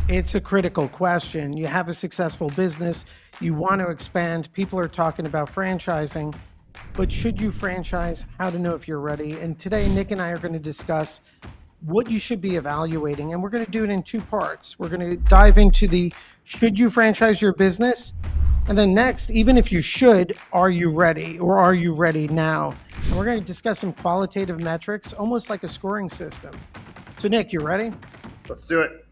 It's a critical question. You have a successful business, you want to expand, people are talking about franchising, but should you franchise? How to know if you're ready. And today, Nick and I are going to discuss what you should be evaluating. And we're going to do it in two parts. We're going to dive into the should you franchise your business? And then next, even if you should, are you ready or are you ready now? And we're going to discuss some qualitative metrics, almost like a scoring system. So, Nick, you ready? Let's do it.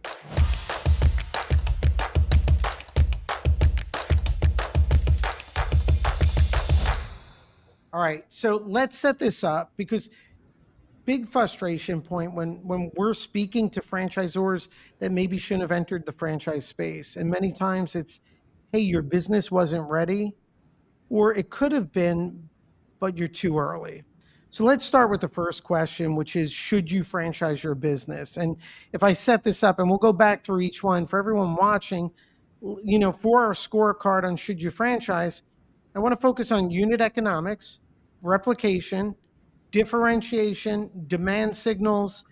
All right. So let's set this up because big frustration point when we're speaking to franchisors that maybe shouldn't have entered the franchise space. And many times it's, hey, your business wasn't ready, or it could have been, but you're too early. So let's start with the first question, which is, should you franchise your business? And if I set this up, and we'll go back through each one for everyone watching, for our scorecard on should you franchise, I want to focus on unit economics, replication, differentiation, demand signals,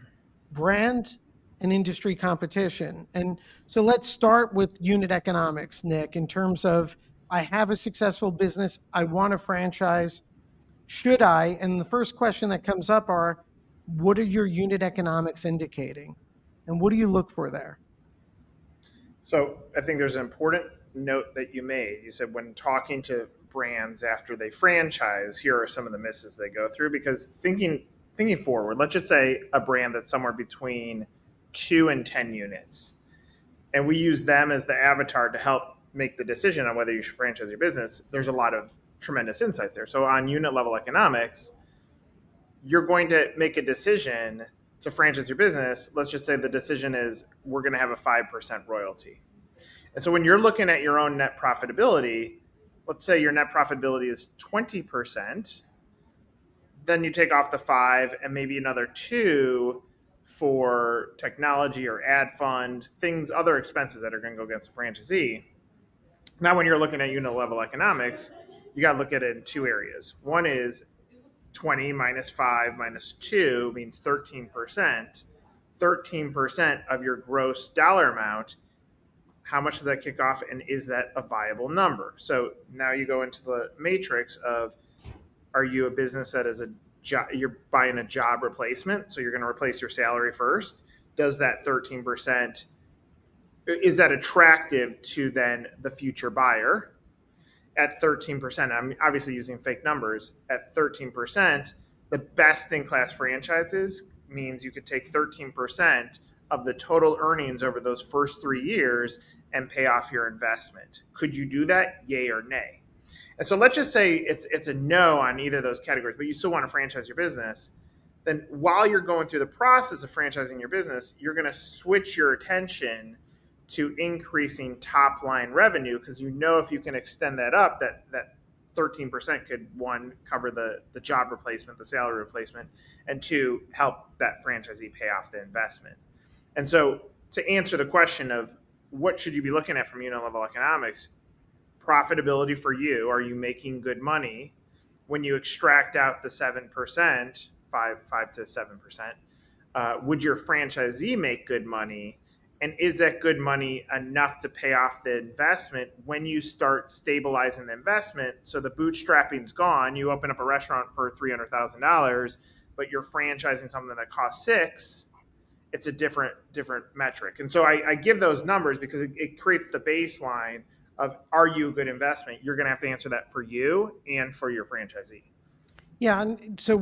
brand, and industry competition. And so let's start with unit economics, Nick, in terms of I have a successful business, I want to franchise. Should I? And the first question that comes up are, what are your unit economics indicating? And what do you look for there? So I think there's an important note that you made. You said when talking to brands after they franchise, here are some of the misses they go through. Because thinking forward, let's just say a brand that's somewhere between 2 and 10 units, and we use them as the avatar to help make the decision on whether you should franchise your business. There's a lot of tremendous insights there. So on unit level economics, you're going to make a decision to franchise your business. Let's just say the decision is we're going to have a 5% royalty. And so when you're looking at your own net profitability, let's say your net profitability is 20%, then you take off the 5 and maybe another 2 for technology or ad fund, things, other expenses that are going to go against a franchisee. Now, when you're looking at unit level economics, you got to look at it in two areas. One is 20 minus 5 minus 2 means 13%. 13% of your gross dollar amount. How much does that kick off, and is that a viable number? So now you go into the matrix of, are you a business that is a job, you're buying a job replacement, so you're going to replace your salary first? Does that 13%, is that attractive to then the future buyer? At 13%, I'm obviously using fake numbers, at 13%, the best in class franchises means you could take 13% of the total earnings over those first 3 years and pay off your investment. Could you do that? Yay or nay? And so let's just say it's a no on either of those categories, but you still want to franchise your business. Then while you're going through the process of franchising your business, you're going to switch your attention to increasing top line revenue, because if you can extend that up, that 13% could, one, cover the job replacement, the salary replacement, and two, help that franchisee pay off the investment. And so to answer the question of what should you be looking at from unit level economics, profitability for you, are you making good money? When you extract out the 7%, 5 to 7%, would your franchisee make good money? And is that good money enough to pay off the investment when you start stabilizing the investment? So the bootstrapping's gone. You open up a restaurant for $300,000, but you're franchising something that costs $6,000. It's a different metric. And so I give those numbers because it creates the baseline of, are you a good investment? You're going to have to answer that for you and for your franchisee. Yeah, and so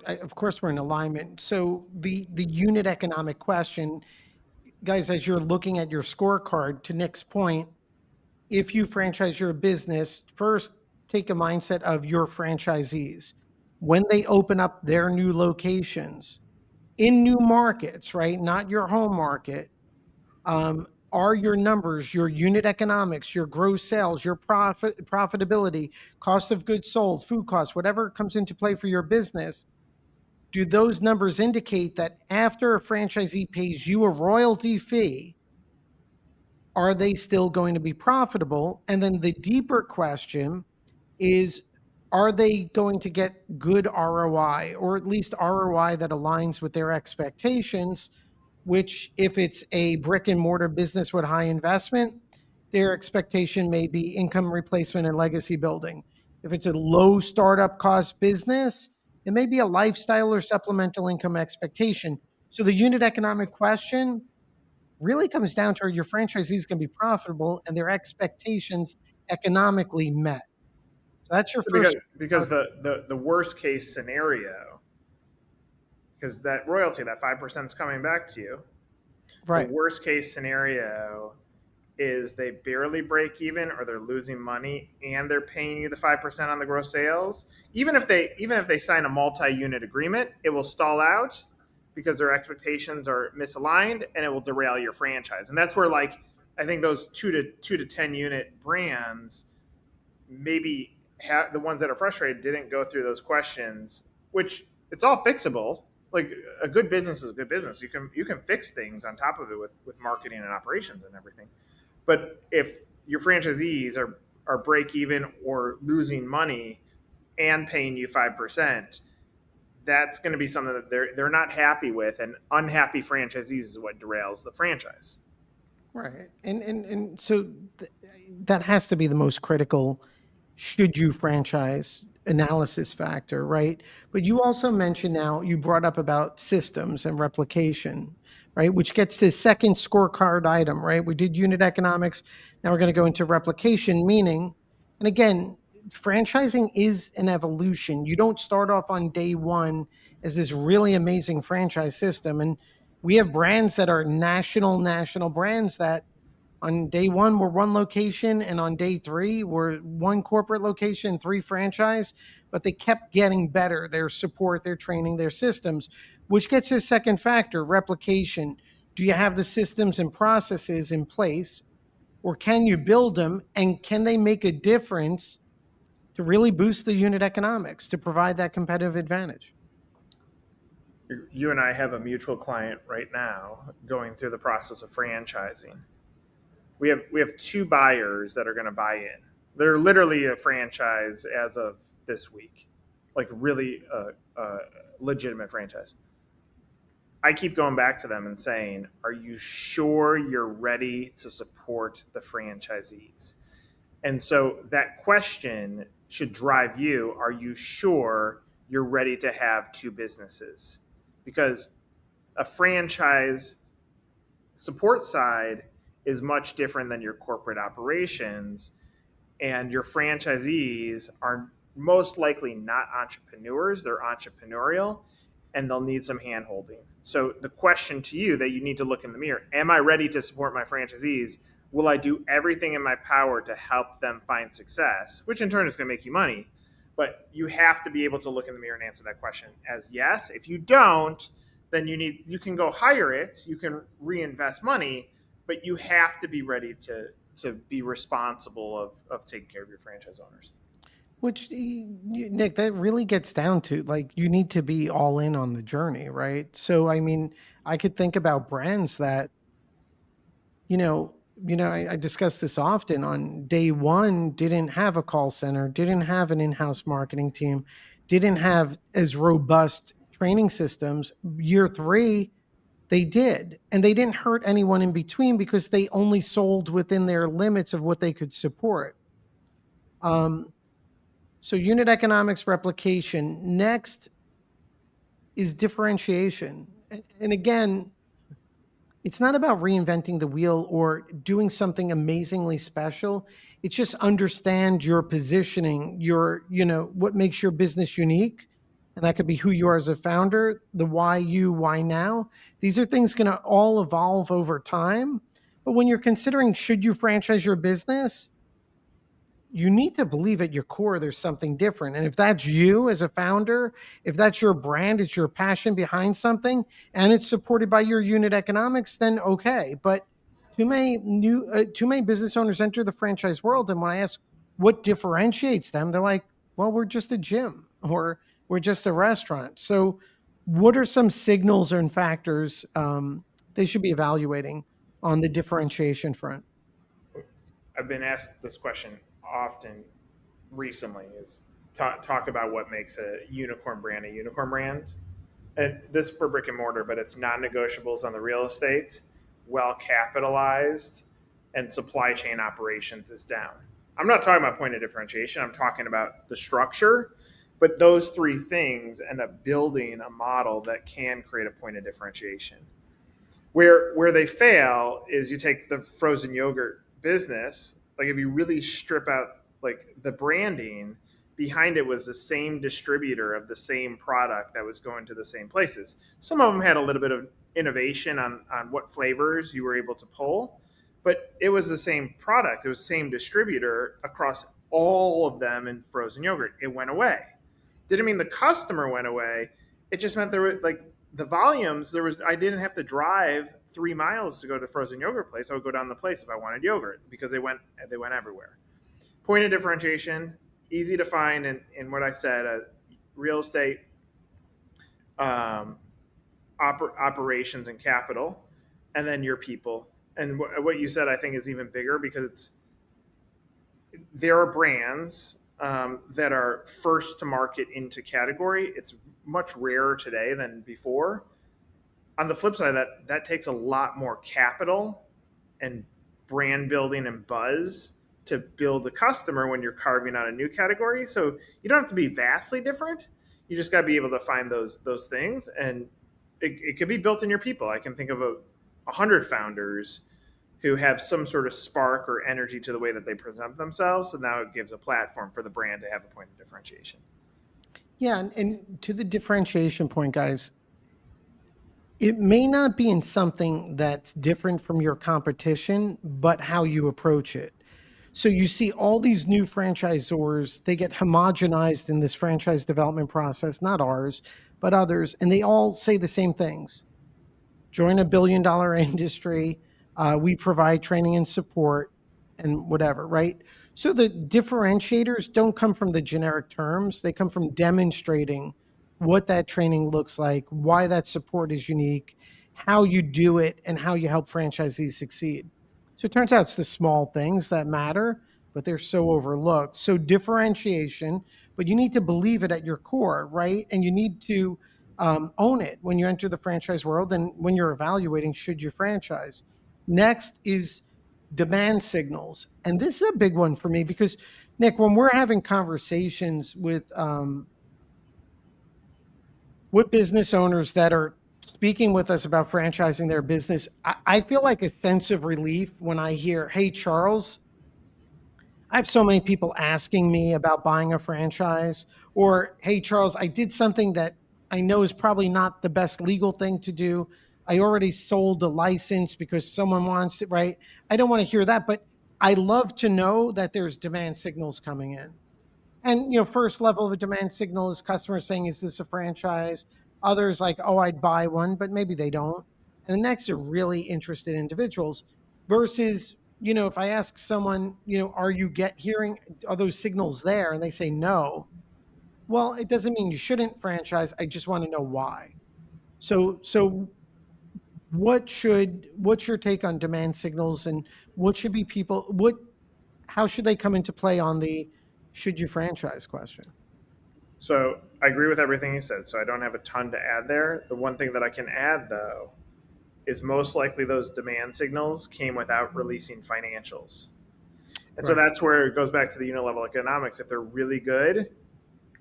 of course, we're in alignment. So the unit economic question, guys, as you're looking at your scorecard, to Nick's point, if you franchise your business, first take a mindset of your franchisees. When they open up their new locations in new markets, right? Not your home market, are your numbers, your unit economics, your gross sales, your profitability, cost of goods sold, food costs, whatever comes into play for your business, do those numbers indicate that after a franchisee pays you a royalty fee, are they still going to be profitable? And then the deeper question is, are they going to get good ROI, or at least ROI that aligns with their expectations which if it's a brick and mortar business with high investment, their expectation may be income replacement and legacy building. If it's a low startup cost business, it may be a lifestyle or supplemental income expectation. So the unit economic question really comes down to, are your franchisees going to be profitable and their expectations economically met? So that's your So first. because the worst case scenario, because that royalty, that 5% is coming back to you. The Right. worst case scenario is they barely break even or they're losing money and they're paying you the 5% on the gross sales. Even if they sign a multi-unit agreement, it will stall out because their expectations are misaligned and it will derail your franchise. And that's where, like, I think those 2 to 10 unit brands, maybe the ones that are frustrated didn't go through those questions, which it's all fixable. Like, a good business is a good business. You can fix things on top of it with marketing and operations and everything. But if your franchisees are break even or losing money and paying you 5%, that's going to be something that they're not happy with, and unhappy franchisees is what derails the franchise. Right. And so that has to be the most critical should you franchise analysis factor, right? But you also mentioned, now you brought up about systems and replication, right? Which gets to the second scorecard item, right? We did unit economics. Now we're going to go into replication, meaning, and again, franchising is an evolution. You don't start off on day one as this really amazing franchise system. And we have brands that are national brands that on day one were one location, and on day three were one corporate location, three franchise, but they kept getting better, their support, their training, their systems, which gets to the second factor, replication. Do you have the systems and processes in place, or can you build them, and can they make a difference to really boost the unit economics to provide that competitive advantage? You and I have a mutual client right now going through the process of franchising. We have two buyers that are going to buy in. They're literally a franchise as of this week, like really a legitimate franchise. I keep going back to them and saying, "Are you sure you're ready to support the franchisees?" And so that question should drive you. Are you sure you're ready to have two businesses? Because a franchise support side is much different than your corporate operations, and your franchisees are most likely not entrepreneurs, they're entrepreneurial, and they'll need some hand holding. So the question to you that you need to look in the mirror, am I ready to support my franchisees? Will I do everything in my power to help them find success, which in turn is going to make you money? But you have to be able to look in the mirror and answer that question as yes. If you don't, then you can go hire it, you can reinvest money, but you have to be ready to be responsible of taking care of your franchise owners. Which, Nick, that really gets down to, like, you need to be all in on the journey, right? So, I mean, I could think about brands that, I discuss this often, on day one, didn't have a call center, didn't have an in-house marketing team, didn't have as robust training systems. Year three, they did, and they didn't hurt anyone in between because they only sold within their limits of what they could support. Um, so unit economics, replication. Next is differentiation. And again, it's not about reinventing the wheel or doing something amazingly special. It's just understand your positioning, what makes your business unique. And that could be who you are as a founder, the why you, why now. These are things going to all evolve over time. But when you're considering, should you franchise your business, you need to believe at your core there's something different. And if that's you as a founder, if that's your brand, it's your passion behind something, and it's supported by your unit economics, then okay. But too many business owners enter the franchise world, and when I ask what differentiates them, they're like, "Well, we're just a gym, or we're just a restaurant." So, what are some signals and factors they should be evaluating on the differentiation front? I've been asked this question often recently: is talk about what makes a unicorn brand a unicorn brand. and this for brick and mortar, but it's non-negotiables on the real estate, well capitalized, and supply chain operations is down. I'm not talking about point of differentiation. I'm talking about the structure, but those three things end up building a model that can create a point of differentiation. Where they fail is you take the frozen yogurt business, like if you really strip out like the branding behind it was the same distributor of the same product that was going to the same places. Some of them had a little bit of innovation on what flavors you were able to pull, but it was the same product. It was the same distributor across all of them in frozen yogurt. It went away. Didn't mean the customer went away. It just meant there were like the volumes. There was I didn't have to drive 3 miles to go to the frozen yogurt place. I would go down the place if I wanted yogurt because they went everywhere. Point of differentiation, easy to find in what I said, real estate, um, operations and capital, and then your people. And what you said, I think, is even bigger because there are brands that are first to market into category. It's much rarer today than before. On the flip side, that takes a lot more capital and brand building and buzz to build a customer when you're carving out a new category. So you don't have to be vastly different. You just got to be able to find those things, and it could be built in your people. I can think of 100 founders who have some sort of spark or energy to the way that they present themselves. So now it gives a platform for the brand to have a point of differentiation. Yeah, and to the differentiation point, guys, it may not be in something that's different from your competition, but how you approach it. So you see all these new franchisors, they get homogenized in this franchise development process, not ours, but others, and they all say the same things. Join $1 billion industry. We provide training and support and whatever, right? So the differentiators don't come from the generic terms, they come from demonstrating what that training looks like, why that support is unique, how you do it, and how you help franchisees succeed. So it turns out it's the small things that matter, but they're so overlooked. So differentiation, but you need to believe it at your core, right? And you need to own it when you enter the franchise world and when you're evaluating should you franchise. Next is demand signals. And this is a big one for me because, Nick, when we're having conversations with business owners that are speaking with us about franchising their business, I feel like a sense of relief when I hear, hey, Charles, I have so many people asking me about buying a franchise, or hey, Charles, I did something that I know is probably not the best legal thing to do. I already sold a license because someone wants it, right? I don't want to hear that, but I love to know that there's demand signals coming in. And first level of a demand signal is customers saying, "Is this a franchise?" Others like, "Oh, I'd buy one," but maybe they don't. And the next are really interested individuals. Versus, if I ask someone, "Are you get hearing? Are those signals there?" and they say no. Well, it doesn't mean you shouldn't franchise. I just want to know why. So what's your take on demand signals, and what should be people what how should they come into play on the should you franchise question? So I agree with everything you said. So I don't have a ton to add there. The one thing that I can add though is most likely those demand signals came without releasing financials. And so Right. that's where it goes back to the unit level economics. If they're really good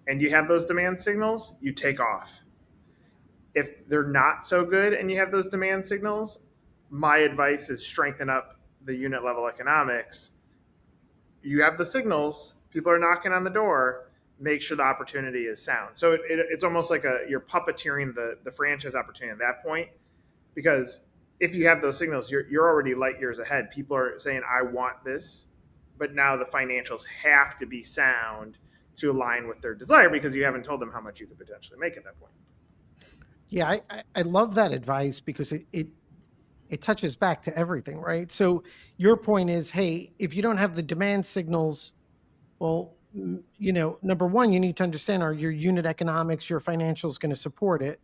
and you have those demand signals, you take off. If they're not so good and you have those demand signals, my advice is strengthen up the unit level economics. You have the signals, people are knocking on the door, make sure the opportunity is sound. So it's almost like you're puppeteering the franchise opportunity at that point, because if you have those signals, you're already light years ahead. People are saying, I want this, but now the financials have to be sound to align with their desire because you haven't told them how much you could potentially make at that point. Yeah, I love that advice because it touches back to everything, right? So your point is, hey, if you don't have the demand signals, well, number one, you need to understand, are your unit economics, your financials going to support it?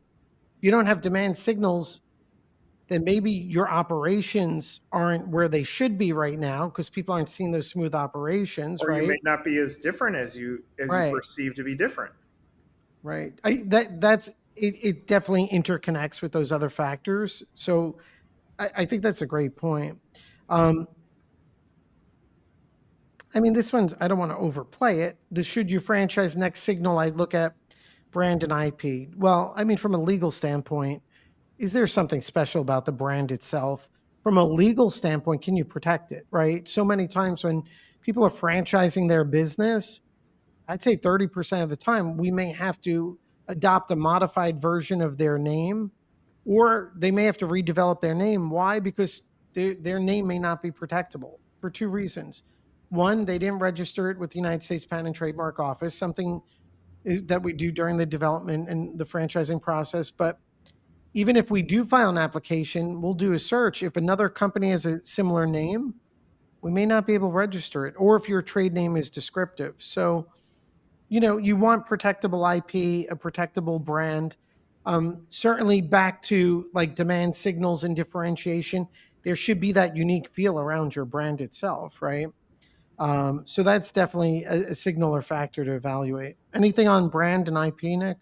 You don't have demand signals, then maybe your operations aren't where they should be right now because people aren't seeing those smooth operations, Or you may right? not be as different as you Right. perceive to be different. Right. That's it definitely interconnects with those other factors. So I think that's a great point. Um, I mean, this one's, I don't want to overplay it. The should you franchise next signal, I look at brand and IP. Well, I mean, from a legal standpoint, is there something special about the brand itself? From a legal standpoint, can you protect it, right? So many times when people are franchising their business, I'd say 30% of the time, we may have to adopt a modified version of their name, or they may have to redevelop their name. Why? Because their name may not be protectable for two reasons. One, they didn't register it with the United States Patent and Trademark Office, something that we do during the development and the franchising process. But even if we do file an application, we'll do a search. If another company has a similar name, we may not be able to register it, or if your trade name is descriptive. So, you want protectable IP, a protectable brand. Certainly, back to like demand signals and differentiation, there should be that unique feel around your brand itself, right? So that's definitely a signal or factor to evaluate. Anything on brand and IP, Nick?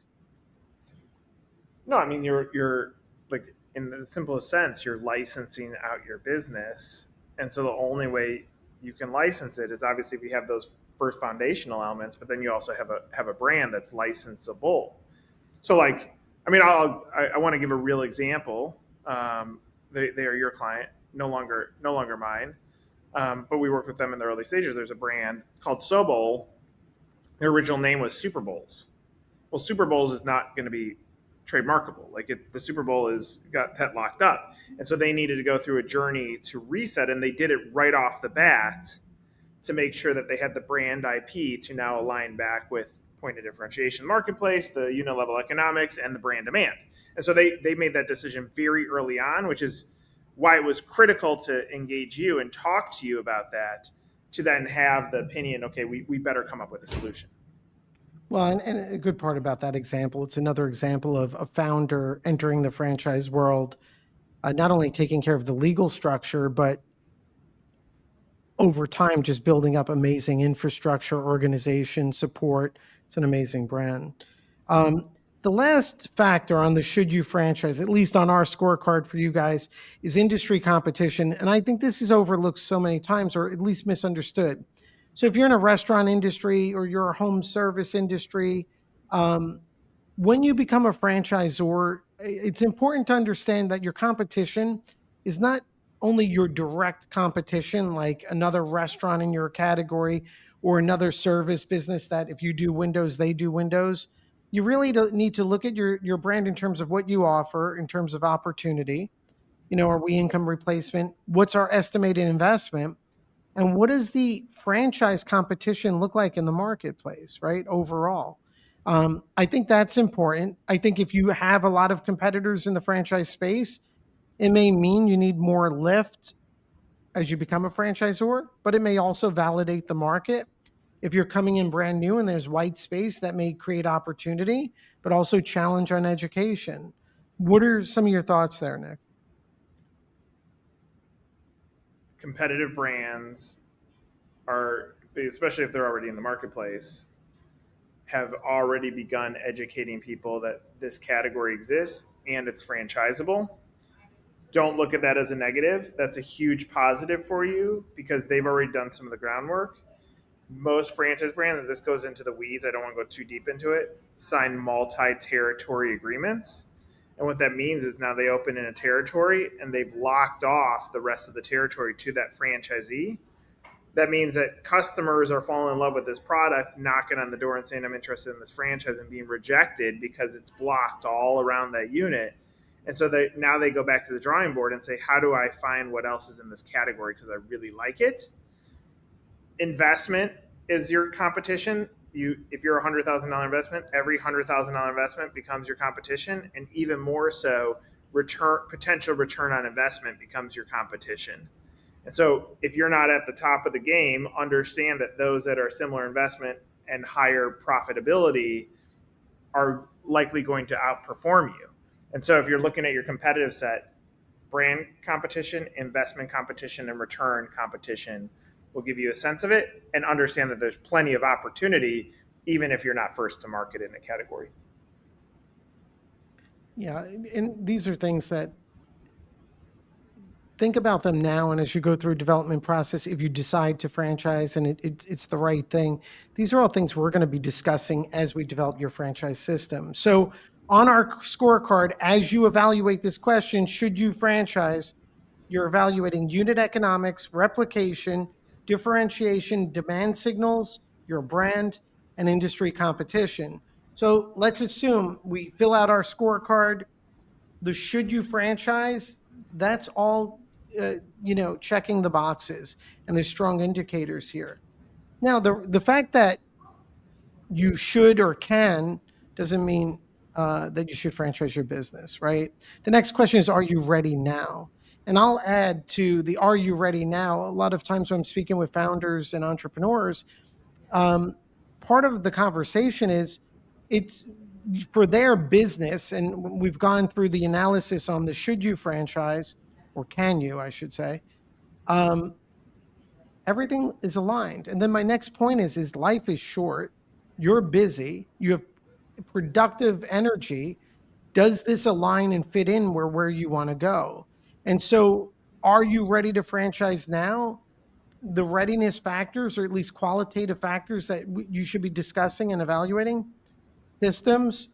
No, I mean you're like in the simplest sense, you're licensing out your business, and so the only way you can license it is obviously if you have those first foundational elements, but then you also have a brand that's licensable. So like, I mean, I want to give a real example. They are your client, no longer mine, but we worked with them in the early stages. There's a brand called Sobol. Their original name was Super Bowls. Well, Super Bowls is not going to be trademarkable. The Super Bowl is got pet locked up, and so they needed to go through a journey to reset, and they did it right off the bat to make sure that they had the brand IP to now align back with point of differentiation marketplace, the unit level economics, and the brand demand. And so they made that decision very early on, which is why it was critical to engage you and talk to you about that to then have the opinion, okay, we better come up with a solution. Well, and a good part about that example, it's another example of a founder entering the franchise world, not only taking care of the legal structure, but over time just building up amazing infrastructure, organization, support. It's an amazing brand. Um, the last factor on the should you franchise, at least on our scorecard for you guys, is industry competition. And I think this is overlooked so many times, or at least misunderstood. So if you're in a restaurant industry or you're a home service industry, um, when you become a franchisor, it's important to understand that your competition is not only your direct competition, like another restaurant in your category or another service business that if you do windows, they do windows. You really need to look at your brand in terms of what you offer, in terms of opportunity. Are we income replacement? What's our estimated investment? And what does the franchise competition look like in the marketplace, right? Overall. I think that's important. I think if you have a lot of competitors in the franchise space, it may mean you need more lift as you become a franchisor, but it may also validate the market. If you're coming in brand new and there's white space, that may create opportunity, but also challenge on education. What are some of your thoughts there, Nick? Competitive brands are, especially if they're already in the marketplace, have already begun educating people that this category exists and it's franchisable. Don't look at that as a negative. That's a huge positive for you because they've already done some of the groundwork. Most franchise brands, and this goes into the weeds, I don't want to go too deep into it, sign multi territory agreements. And what that means is now they open in a territory and they've locked off the rest of the territory to that franchisee. That means that customers are falling in love with this product, knocking on the door and saying, I'm interested in this franchise, and being rejected because it's blocked all around that unit. And so now they go back to the drawing board and say, how do I find what else is in this category because I really like it? Investment is your competition. If you're $100,000 investment, every $100,000 investment becomes your competition, and even more so, potential return on investment becomes your competition. And so, if you're not at the top of the game, understand that those that are similar investment and higher profitability are likely going to outperform you. And so, if you're looking at your competitive set, brand competition, investment competition, and return competition will give you a sense of it and understand that there's plenty of opportunity, even if you're not first to market in a category. Yeah, and these are things that think about them now, and as you go through a development process, if you decide to franchise and it's the right thing, these are all things we're going to be discussing as we develop your franchise system. So on our scorecard, as you evaluate this question, should you franchise, you're evaluating unit economics, replication, differentiation, demand signals, your brand, and industry competition. So let's assume we fill out our scorecard. The should you franchise, that's all, checking the boxes, and there's strong indicators here. Now, the fact that you should or can doesn't mean that you should franchise your business, right? The next question is, are you ready now? And I'll add to the are you ready now. A lot of times when I'm speaking with founders and entrepreneurs, um, part of the conversation is it's for their business. And we've gone through the analysis on the should you franchise, or can you, I should say. Um, Everything is aligned. And then my next point is life is short. You're busy. You have productive energy. Does this align and fit in where you want to go? And so, are you ready to franchise now? The readiness factors, or at least qualitative factors that you should be discussing and evaluating: systems,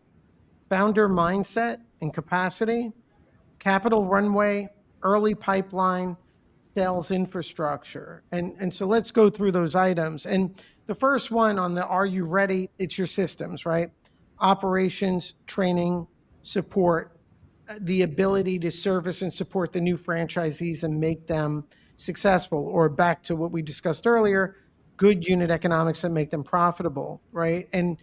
founder mindset and capacity, capital runway, early pipeline, sales infrastructure. And so let's go through those items. And the first one on the are you ready? It's your systems, right? Operations, training, support, the ability to service and support the new franchisees and make them successful, or back to what we discussed earlier, good unit economics that make them profitable, right? And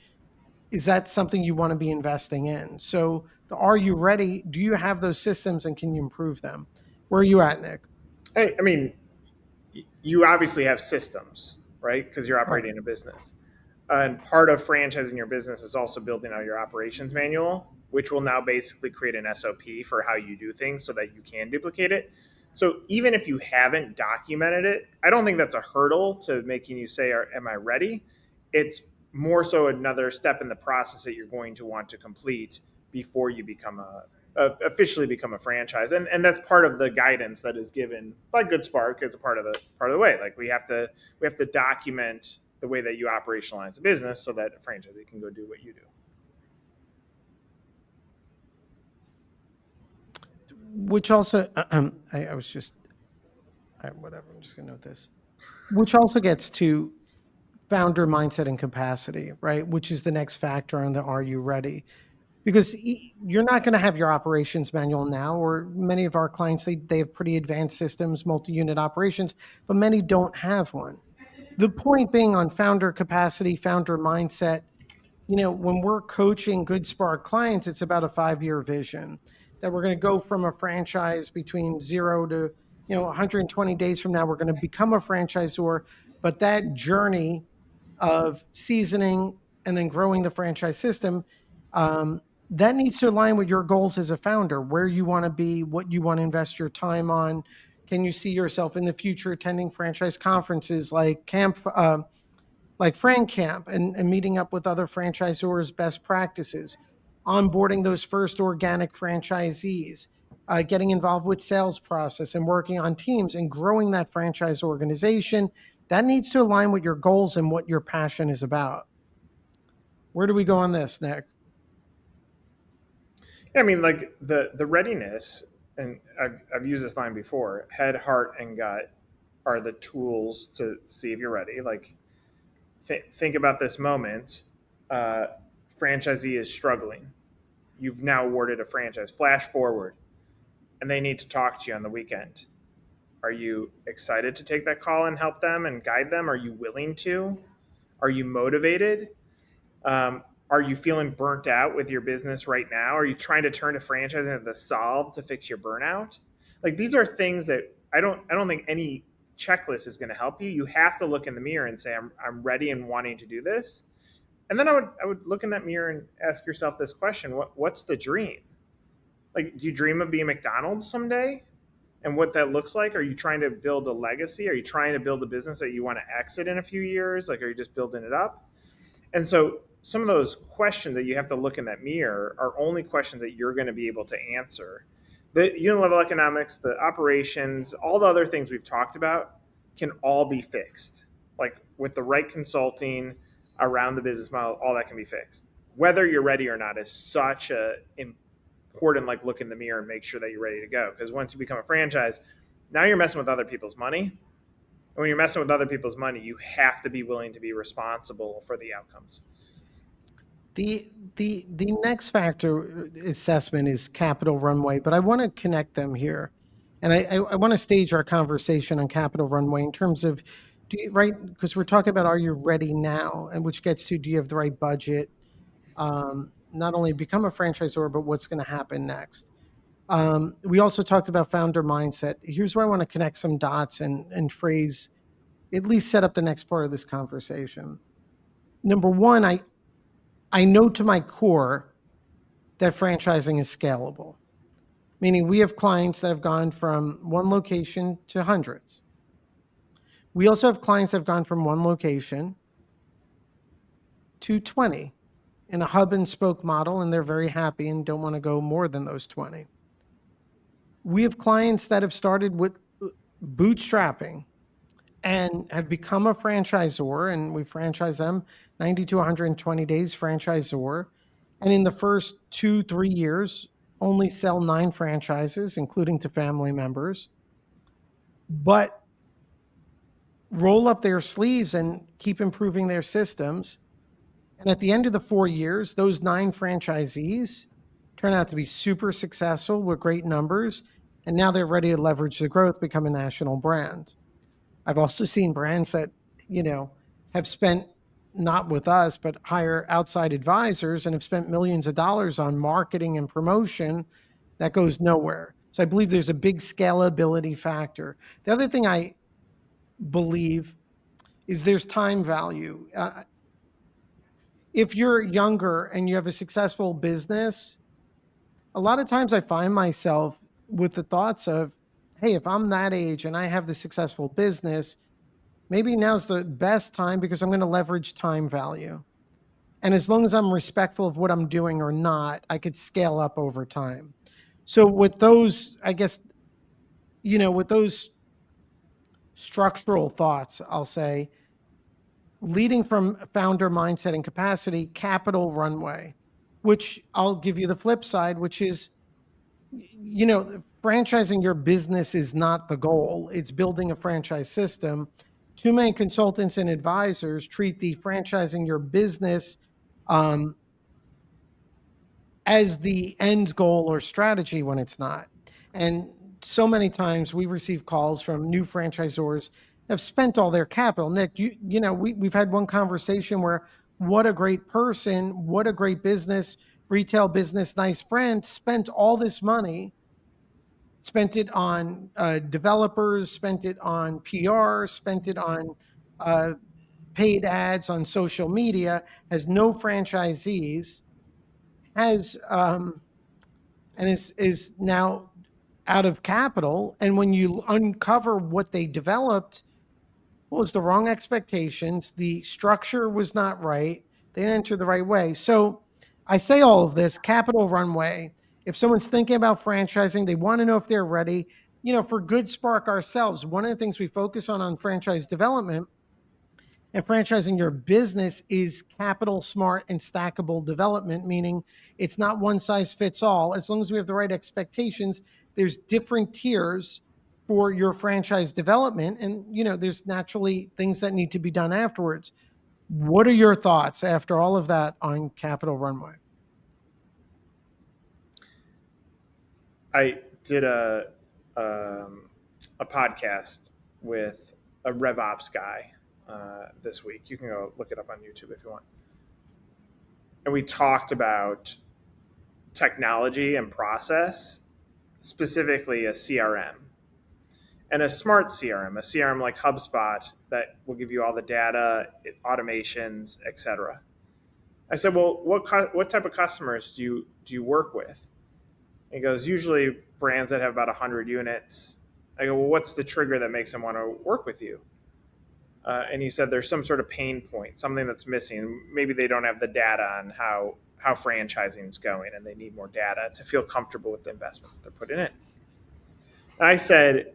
is that something you want to be investing in? So, the are you ready? Do you have those systems, and can you improve them? Where are you at, Nick? I mean, you obviously have systems, right? Because you're Right. operating a business. And part of franchising your business is also building out your operations manual, which will now basically create an SOP for how you do things so that you can duplicate it. So even if you haven't documented it, I don't think that's a hurdle to making you say, am I ready? It's more so another step in the process that you're going to want to complete before you become officially become a franchise. And that's part of the guidance that is given by Good Spark as a part of the way. Like we have to document the way that you operationalize the business so that a franchisee can go do what you do. Which also, I was just, whatever, I'm just going to note this. Which also gets to founder mindset and capacity, right? Which is the next factor on the are you ready? Because you're not going to have your operations manual now, or many of our clients, they have pretty advanced systems, multi-unit operations, but many don't have one. The point being on founder capacity, founder mindset, when we're coaching Good Spark clients, it's about a 5-year vision that we're going to go from a franchise between 0 to 120 days from now. We're going to become a franchisor, but that journey of seasoning and then growing the franchise system, um, that needs to align with your goals as a founder, where you want to be, what you want to invest your time on. Can you see yourself in the future attending franchise conferences like Frank Camp, and meeting up with other franchisors' best practices, onboarding those first organic franchisees, getting involved with sales process and working on teams and growing that franchise organization? That needs to align with your goals and what your passion is about. Where do we go on this, Nick? Yeah, I mean, like the readiness, and I've used this line before. Head, heart, and gut are the tools to see if you're ready. Like, think about this moment. Uh, Franchisee is struggling. You've now awarded a franchise. Flash forward, and they need to talk to you on the weekend. Are you excited to take that call and help them and guide them? Are you willing to? Are you motivated? Are you feeling burnt out with your business right now? Are you trying to turn to franchising as the solve to fix your burnout? Like, these are things that I don't think any checklist is going to help you. You have to look in the mirror and say, I'm ready and wanting to do this. And then I would look in that mirror and ask yourself this question: what's the dream? Like, do you dream of being McDonald's someday? And what that looks like? Are you trying to build a legacy? Are you trying to build a business that you want to exit in a few years? Like, are you just building it up? And so some of those questions that you have to look in that mirror are only questions that you're going to be able to answer. The unit level economics, the operations, all the other things we've talked about can all be fixed. Like with the right consulting around the business model, all that can be fixed. Whether you're ready or not is such a important like look in the mirror and make sure that you're ready to go. Because once you become a franchise, now you're messing with other people's money. And when you're messing with other people's money, you have to be willing to be responsible for the outcomes. The next factor assessment is capital runway, but I want to connect them here, and I want to stage our conversation on capital runway in terms of right, because we're talking about are you ready now, and which gets to do you have the right budget, not only become a franchisor but what's going to happen next. We also talked about founder mindset. Here's where I want to connect some dots and phrase at least set up the next part of this conversation. Number one, I know to my core that franchising is scalable, meaning we have clients that have gone from one location to hundreds. We also have clients that have gone from one location to 20 in a hub and spoke model, and they're very happy and don't want to go more than those 20. We have clients that have started with bootstrapping and have become a franchisor, and we franchise them 90 to 120 days franchisor. And in the first 2-3 years, only sell 9 franchises, including to family members, but roll up their sleeves and keep improving their systems. And at the end of the 4 years, those 9 franchisees turn out to be super successful with great numbers. And now they're ready to leverage the growth, become a national brand. I've also seen brands that, have spent not with us, but hire outside advisors and have spent millions of dollars on marketing and promotion that goes nowhere. So I believe there's a big scalability factor. The other thing I believe is there's time value. If you're younger and you have a successful business, a lot of times I find myself with the thoughts of, hey, if I'm that age and I have the successful business, maybe now's the best time because I'm going to leverage time value. And as long as I'm respectful of what I'm doing or not, I could scale up over time. So with those, I guess, with those structural thoughts, I'll say, leading from founder mindset and capacity, capital runway, which I'll give you the flip side, which is, franchising your business is not the goal. It's building a franchise system. Too many consultants and advisors treat the franchising your business as the end goal or strategy when it's not. And so many times we receive calls from new franchisors that have spent all their capital. Nick, we've had one conversation where what a great person, what a great business, retail business, nice brand, spent all this money, spent it on developers, spent it on PR, spent it on paid ads on social media, has no franchisees, has and is now out of capital. And when you uncover what they developed, what was the wrong expectations? The structure was not right. They didn't enter the right way. So I say all of this capital runway. If someone's thinking about franchising, they want to know if they're ready. For Good Spark ourselves, one of the things we focus on franchise development and franchising your business is capital smart and stackable development, meaning it's not one size fits all. As long as we have the right expectations, there's different tiers for your franchise development. And, there's naturally things that need to be done afterwards. What are your thoughts after all of that on capital runway? I did a podcast with a RevOps guy this week. You can go look it up on YouTube if you want. And we talked about technology and process, specifically a CRM and a smart CRM, a CRM like HubSpot that will give you all the data, automations, etc. I said, well, what type of customers do you work with? He goes, usually brands that have about 100 units. I go, well, what's the trigger that makes them want to work with you? and you said there's some sort of pain point, something that's missing. Maybe they don't have the data on how franchising is going, and they need more data to feel comfortable with the investment that they're putting in. And I said,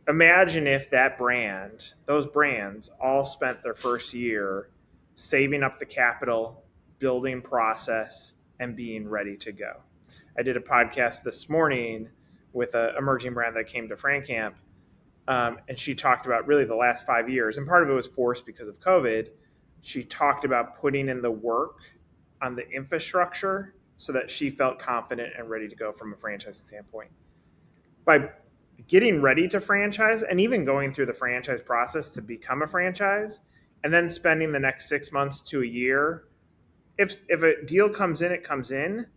imagine if those brands, all spent their first year saving up the capital, building process, and being ready to go. I did a podcast this morning with an emerging brand that came to FranCamp, and she talked about really the last 5 years, and part of it was forced because of COVID. She talked about putting in the work on the infrastructure so that she felt confident and ready to go from a franchising standpoint. By getting ready to franchise and even going through the franchise process to become a franchise, and then spending the next 6 months to a year, if a deal comes in, it comes in,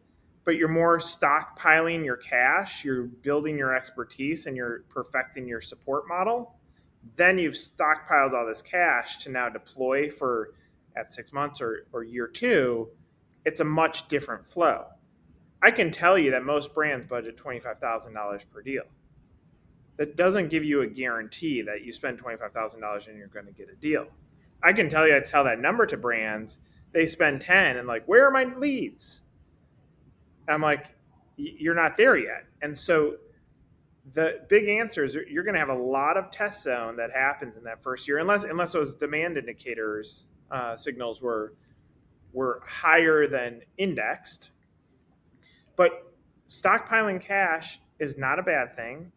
but you're more stockpiling your cash, you're building your expertise, and you're perfecting your support model, then you've stockpiled all this cash to now deploy for at 6 months or year two. It's a much different flow. I can tell you that most brands budget $25,000 per deal. That doesn't give you a guarantee that you spend $25,000 and you're going to get a deal. I can tell you, I tell that number to brands, they spend 10 and like, where are my leads? I'm like, you're not there yet. And so the big answer is you're going to have a lot of test zone that happens in that first year, unless those demand indicators signals were higher than indexed. But stockpiling cash is not a bad thing.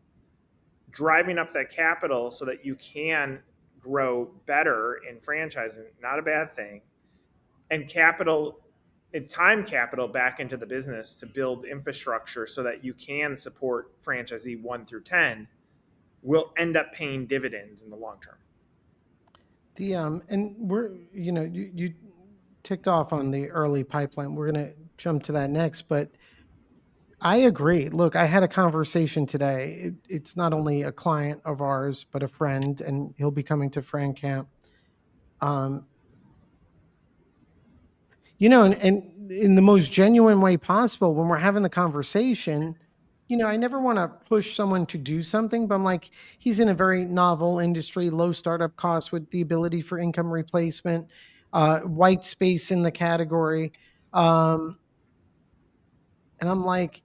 Driving up that capital so that you can grow better in franchising, not a bad thing. And time capital back into the business to build infrastructure so that you can support franchisee 1 through 10 will end up paying dividends in the long term. And we're, you ticked off on the early pipeline. We're going to jump to that next, but I agree. Look, I had a conversation today. It's not only a client of ours, but a friend, and he'll be coming to FranCamp. Um, and in the most genuine way possible, when we're having the conversation, I never want to push someone to do something, but I'm like, he's in a very novel industry, low startup costs with the ability for income replacement, white space in the category. And I'm like,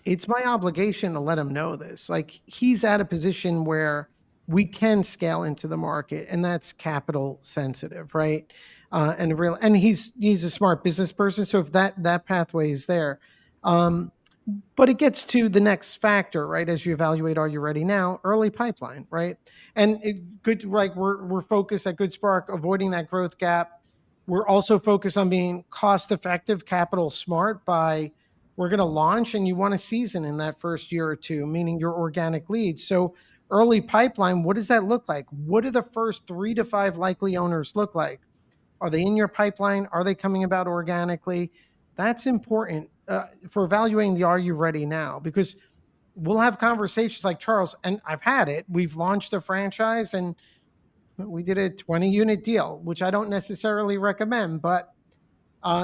it's my obligation to let him know this. Like, he's at a position where we can scale into the market, and that's capital sensitive, right? And he's a smart business person, so if that pathway is there, um, but it gets to the next factor, right? As you evaluate, are you ready now? Early pipeline, right? And good, like we're focused at Good Spark, avoiding that growth gap. We're also focused on being cost effective, capital smart by we're going to launch and you want to season in that first year or two, meaning your organic leads. So early pipeline, what does that look like? What do the first 3 to 5 likely owners look like? Are they in your pipeline? Are they coming about organically? That's important for evaluating the are you ready now? Because we'll have conversations like Charles, and I've had it. We've launched a franchise and we did a 20-unit deal, which I don't necessarily recommend, but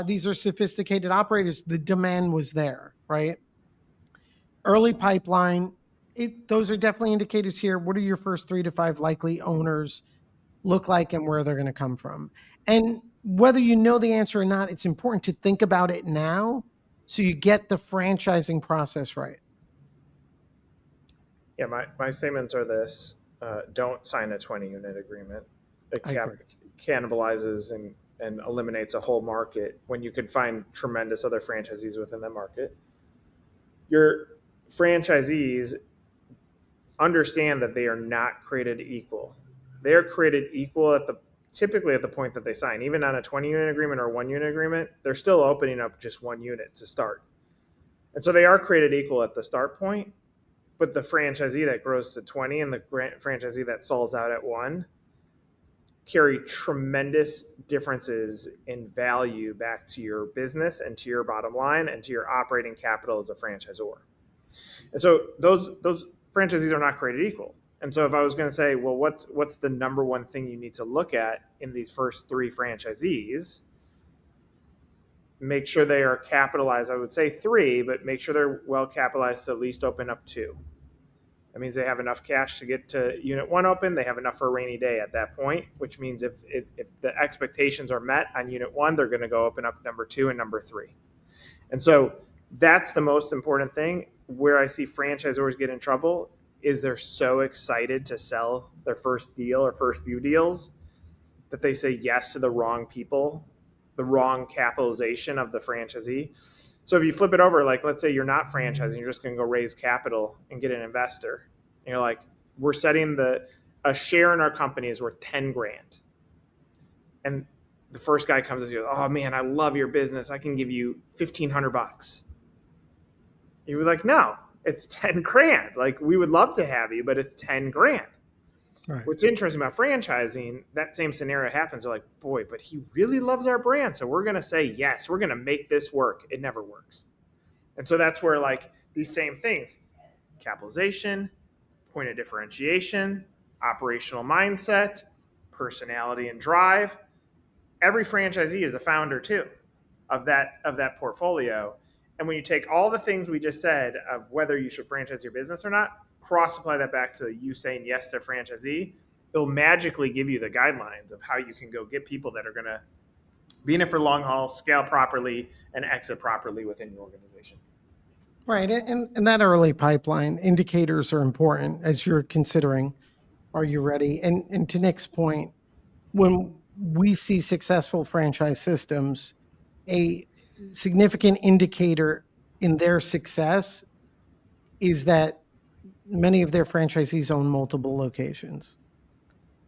these are sophisticated operators. The demand was there, right? Early pipeline, those are definitely indicators here. What are your first 3 to 5 likely owners look like and where they're going to come from? And whether you know the answer or not, it's important to think about it now so you get the franchising process right. Yeah, my statements are this: don't sign a 20-unit agreement. It I agree. cannibalizes and eliminates a whole market when you could find tremendous other franchisees within that market. Your franchisees understand that they are not created equal. They are created equal typically at the point that they sign. Even on a 20-unit agreement or a 1-unit agreement, they're still opening up just 1 unit to start. And so they are created equal at the start point, but the franchisee that grows to 20 and the franchisee that sells out at 1 carry tremendous differences in value back to your business and to your bottom line and to your operating capital as a franchisor. And so those franchisees are not created equal. And so if I was going to say, well, what's the number one thing you need to look at in these first 3 franchisees? Make sure they are capitalized. I would say 3, but make sure they're well capitalized to at least open up 2. That means they have enough cash to get to unit one open. They have enough for a rainy day at that point, which means if the expectations are met on unit one, they're going to go open up number two and number three. And so that's the most important thing. Where I see franchisors get in trouble is they're so excited to sell their first deal or first few deals that they say yes to the wrong people, the wrong capitalization of the franchisee. So if you flip it over, like let's say you're not franchising, you're just going to go raise capital and get an investor. And you're like, we're setting a share in our company is worth 10 grand. And the first guy comes and goes, oh man, I love your business. I can give you $1,500. You're like, no, it's 10 grand. Like we would love to have you, but it's 10 grand. Right. What's interesting about franchising, that same scenario happens. They're like, boy, but he really loves our brand. So we're going to say, yes, we're going to make this work. It never works. And so that's where like these same things, capitalization, point of differentiation, operational mindset, personality and drive. Every franchisee is a founder too of that portfolio. And when you take all the things we just said of whether you should franchise your business or not, cross apply that back to you saying yes to franchisee, it'll magically give you the guidelines of how you can go get people that are going to be in it for long haul, scale properly, and exit properly within your organization. Right. And that early pipeline indicators are important as you're considering, are you ready? And to Nick's point, when we see successful franchise systems, a significant indicator in their success is that many of their franchisees own multiple locations,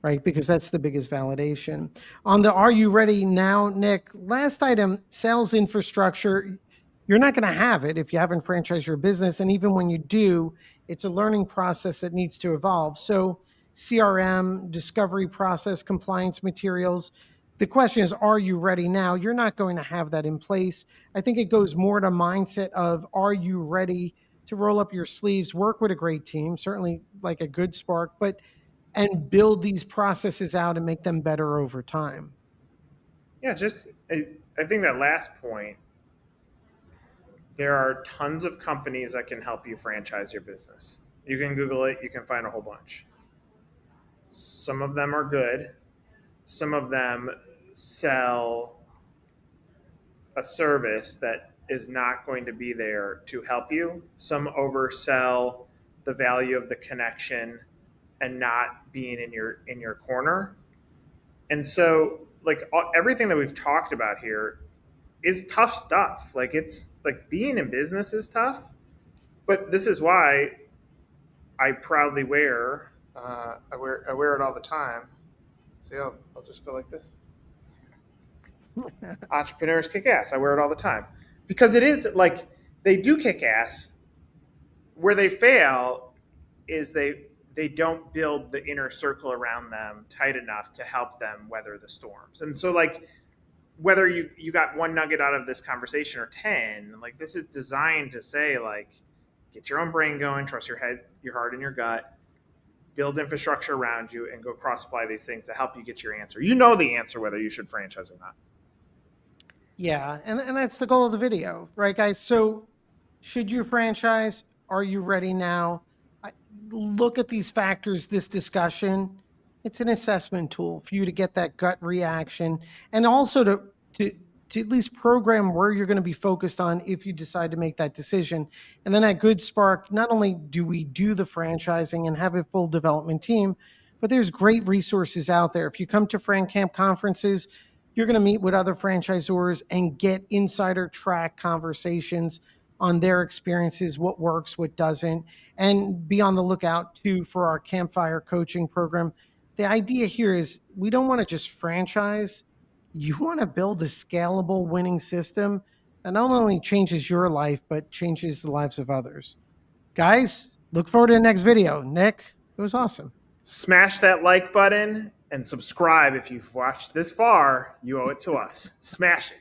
right? Because that's the biggest validation. On the are you ready now, Nick? Last item, sales infrastructure. You're not going to have it if you haven't franchised your business. And even when you do, it's a learning process that needs to evolve. So CRM, discovery process, compliance materials. The question is, are you ready now? You're not going to have that in place. I think it goes more to mindset of, are you ready to roll up your sleeves, work with a great team, certainly like a good Spark, and build these processes out and make them better over time. Yeah, I think that last point, there are tons of companies that can help you franchise your business. You can Google it, you can find a whole bunch. Some of them are good. Some of them sell a service that is not going to be there to help you. Some oversell the value of the connection and not being in your corner. And so like everything that we've talked about here is tough stuff. Like it's like being in business is tough, but this is why I proudly wear I wear it all the time. See, I'll just go like this. Entrepreneurs kick ass. I wear it all the time because it is like they do kick ass. Where they fail is they don't build the inner circle around them tight enough to help them weather the storms. And so like whether you got one nugget out of this conversation or 10, like this is designed to say like get your own brain going, trust your head, your heart, and your gut, build infrastructure around you, and go cross apply these things to help you get your answer. You know the answer whether you should franchise or not. Yeah, and that's the goal of the video, right, guys? So should you franchise? Are you ready now? Look at these factors, this discussion. It's an assessment tool for you to get that gut reaction and also to at least program where you're going to be focused on if you decide to make that decision. And then at Good Spark, not only do we do the franchising and have a full development team, but there's great resources out there. If you come to Fran Camp conferences, you're going to meet with other franchisors and get insider track conversations on their experiences, what works, what doesn't, and be on the lookout too for our campfire coaching program. The idea here is we don't want to just franchise. You want to build a scalable winning system that not only changes your life, but changes the lives of others. Guys, look forward to the next video. Nick, it was awesome. Smash that like button and subscribe if you've watched this far. You owe it to us. Smash it.